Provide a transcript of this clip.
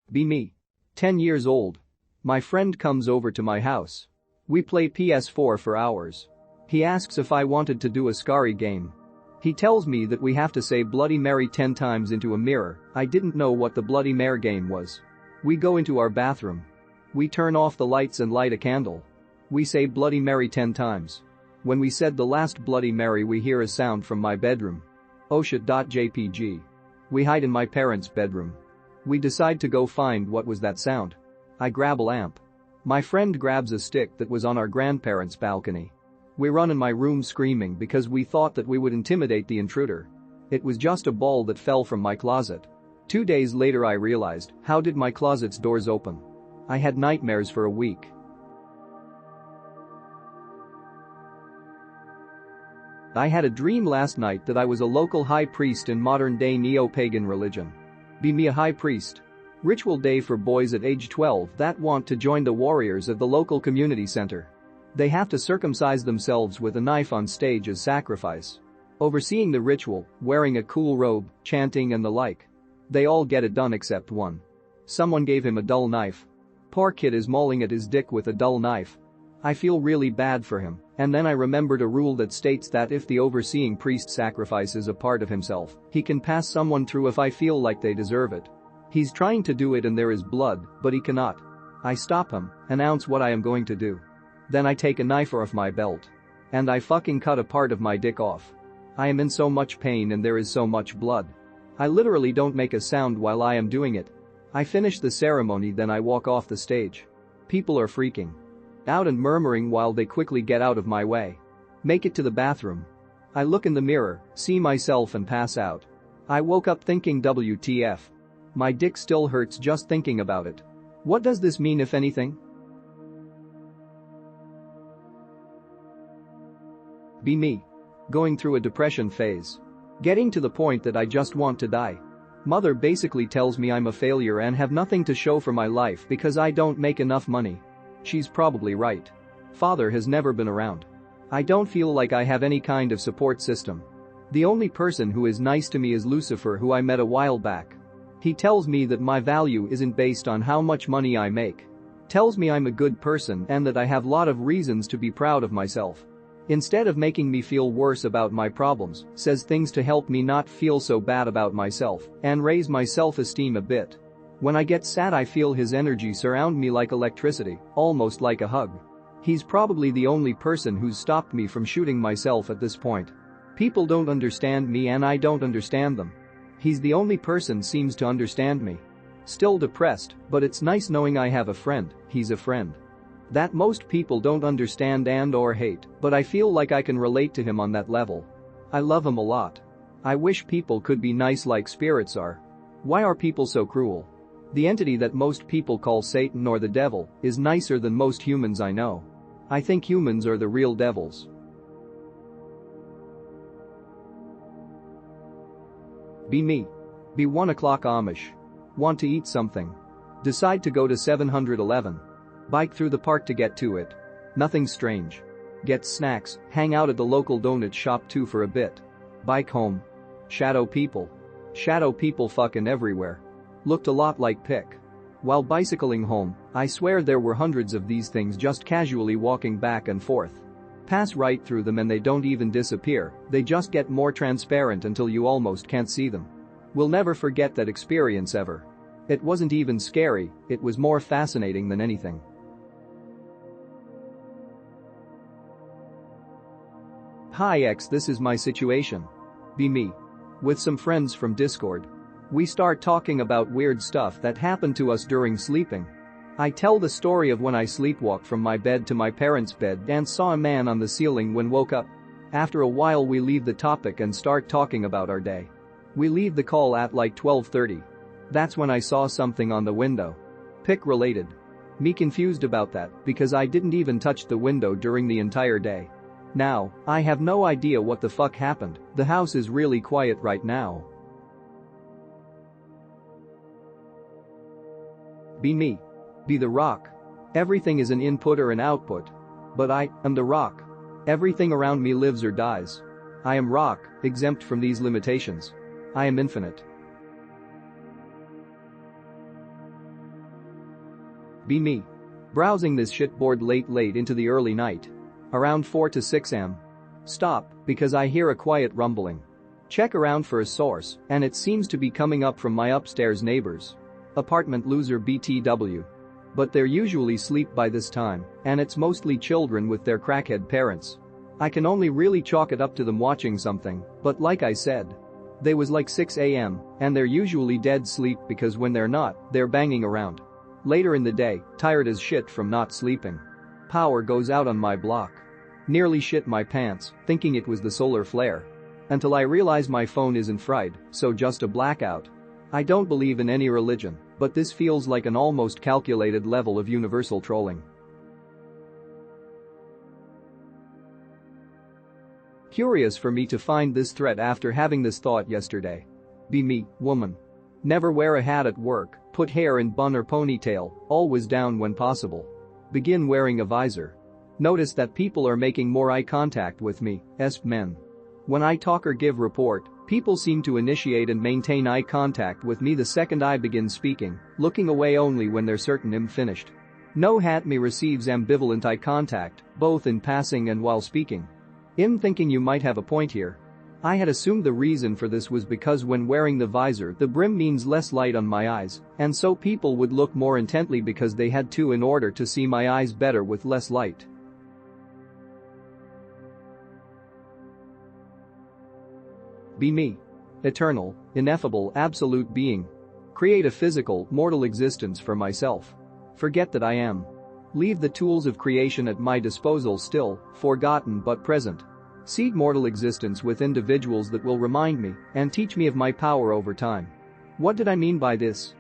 Be me. 10 years old. My friend comes over to my house. We play PS4 for hours. He asks if I wanted to do a scary game. He tells me that we have to say Bloody Mary 10 times into a mirror. I didn't know what the Bloody Mary game was. We go into our bathroom. We turn off the lights and light a candle. We say Bloody Mary 10 times. When we said the last Bloody Mary, we hear a sound from my bedroom. Oh shit.jpg. We hide in my parents' bedroom. We decide to go find what was that sound. I grab a lamp. My friend grabs a stick that was on our grandparents' balcony. We run in my room screaming because we thought that we would intimidate the intruder. It was just a ball that fell from my closet. 2 days later I realized, how did my closet's doors open? I had nightmares for a week. I had a dream last night that I was a local high priest in modern-day neo-pagan religion. Be me a high priest. Ritual day for boys at age 12 that want to join the warriors at the local community center. They have to circumcise themselves with a knife on stage as sacrifice. Overseeing the ritual, wearing a cool robe, chanting and the like. They all get it done except one. Someone gave him a dull knife. Poor kid is mauling at his dick with a dull knife. I feel really bad for him, and then I remembered a rule that states that if the overseeing priest sacrifices a part of himself, he can pass someone through if I feel like they deserve it. He's trying to do it and there is blood, but he cannot. I stop him, announce what I am going to do. Then I take a knife off my belt. And I fucking cut a part of my dick off. I am in so much pain and there is so much blood. I literally don't make a sound while I am doing it. I finish the ceremony, then I walk off the stage. People are freaking out and murmuring while they quickly get out of my way. Make it to the bathroom. I look in the mirror, see myself and pass out. I woke up thinking WTF. My dick still hurts just thinking about it. What does this mean, if anything? Be me. Going through a depression phase. Getting to the point that I just want to die. Mother basically tells me I'm a failure and have nothing to show for my life because I don't make enough money. She's probably right. Father has never been around. I don't feel like I have any kind of support system. The only person who is nice to me is Lucifer, who I met a while back. He tells me that my value isn't based on how much money I make. Tells me I'm a good person and that I have a lot of reasons to be proud of myself. Instead of making me feel worse about my problems, says things to help me not feel so bad about myself and raise my self-esteem a bit. When I get sad, I feel his energy surround me like electricity, almost like a hug. He's probably the only person who's stopped me from shooting myself at this point. People don't understand me and I don't understand them. He's the only person seems to understand me. Still depressed, but it's nice knowing I have a friend. He's a friend that most people don't understand and or hate, but I feel like I can relate to him on that level. I love him a lot. I wish people could be nice like spirits are. Why are people so cruel? The entity that most people call Satan or the devil is nicer than most humans I know. I think humans are the real devils. Be me. Be 1 o'clock Amish. Want to eat something. Decide to go to 711. Bike through the park to get to it. Nothing strange. Get snacks, hang out at the local donut shop too for a bit. Bike home. Shadow people. Shadow people fucking everywhere. Looked a lot like Pick. While bicycling home, I swear there were hundreds of these things just casually walking back and forth. Pass right through them and they don't even disappear, they just get more transparent until you almost can't see them. We'll never forget that experience ever. It wasn't even scary, it was more fascinating than anything. Hi X, this is my situation. Be me. With some friends from Discord. We start talking about weird stuff that happened to us during sleeping. I tell the story of when I sleepwalked from my bed to my parents' bed and saw a man on the ceiling when woke up. After a while we leave the topic and start talking about our day. We leave the call at like 12:30. That's when I saw something on the window. Pick related. Me confused about that because I didn't even touch the window during the entire day. Now, I have no idea what the fuck happened. The house is really quiet right now. Be me. Be the rock. Everything is an input or an output. But I am the rock. Everything around me lives or dies. I am rock, exempt from these limitations. I am infinite. Be me. Browsing this shitboard late into the early night. Around 4 to 6 am. Stop, because I hear a quiet rumbling. Check around for a source, and it seems to be coming up from my upstairs neighbors. Apartment loser BTW. But they're usually asleep by this time, and it's mostly children with their crackhead parents. I can only really chalk it up to them watching something, but like I said, they was like 6 am, and they're usually dead sleep because when they're not, they're banging around. Later in the day, tired as shit from not sleeping. Power goes out on my block. Nearly shit my pants, thinking it was the solar flare. Until I realize my phone isn't fried, so just a blackout. I don't believe in any religion, but this feels like an almost calculated level of universal trolling. Curious for me to find this threat after having this thought yesterday. Be me, woman. Never wear a hat at work, put hair in bun or ponytail, always down when possible. Begin wearing a visor. Notice that people are making more eye contact with me, men. When I talk or give report, people seem to initiate and maintain eye contact with me the second I begin speaking, looking away only when they're certain I'm finished. No hat me receives ambivalent eye contact, both in passing and while speaking. I'm thinking you might have a point here. I had assumed the reason for this was because when wearing the visor the brim means less light on my eyes, and so people would look more intently because they had to in order to see my eyes better with less light. Be me. Eternal, ineffable, absolute being. Create a physical, mortal existence for myself. Forget that I am. Leave the tools of creation at my disposal still, forgotten but present. Seed mortal existence with individuals that will remind me and teach me of my power over time. What did I mean by this?